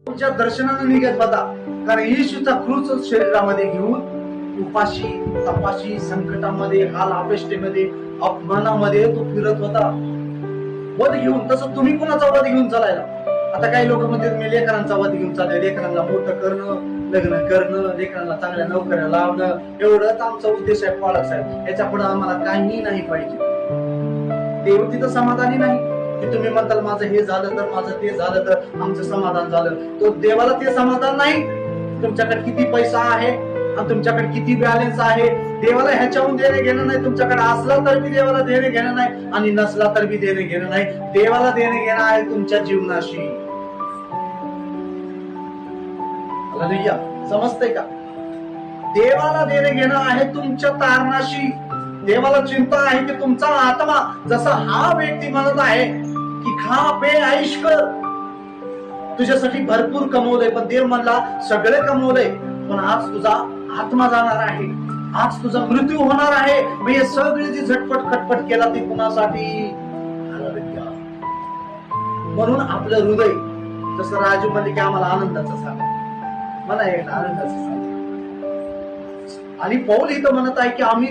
तुमच्या दर्शनाने निघत होता, कारण येशूचा क्रूच शरीरामध्ये घेऊन उपाशी तपाशी संकटामध्ये हाल अपेष्टेमध्ये अपमानामध्ये तो फिरत होता वध घेऊन. तसं तुम्ही कुणाचा वध घेऊन चालायला? आता काही लोक म्हणतात मी लेकरांचा वध घेऊन चालले, लेकरांना मोठं करणं, लग्न करणं, लेकरांना चांगल्या नोकऱ्या लावणं, एवढंच आमचा उद्देश आहे पालक साहेब. याच्या पुढे आम्हाला काही नाही पाहिजे. देव तिथं समाधानी नाही की तुम्ही म्हणताल माझं हे झालं तर, माझं ते झालं तर आमचं समाधान झालं. तो देवाला ते समाधान नाही. तुमच्याकडे किती पैसा आहे आणि तुमच्याकडे किती बॅलन्स आहे, देवाला ह्याच्याहून देणे घेणं नाही. तुमच्याकडे असला तर बी देवाला देणे घेणं नाही आणि नसला तर बी देणे घेणं नाही. देवाला देणे घेणं आहे तुमच्या जीवनाशी. समजतंय का? देवाला देणे घेणं आहे तुमच्या तारणाशी. देवाला चिंता आहे की तुमचा आत्मा, जसा हा व्यक्ती म्हणत आहे की खा पे ऐश कर, तुझ्यासाठी भरपूर कमवलंय, पण देव म्हणला सगळे कमवलंय पण आज तुझा आत्मा जाणार आहे, आज तुझा मृत्यू होणार आहे. मग हे सगळी जी झटपट खटपट केला ती कुणासाठी? म्हणून आपलं हृदय, जसं राजू म्हणले की आम्हाला आनंदाचं सांग, मला एक आनंदाचं सांग. आणि पौल इथं म्हणत आहे की आम्ही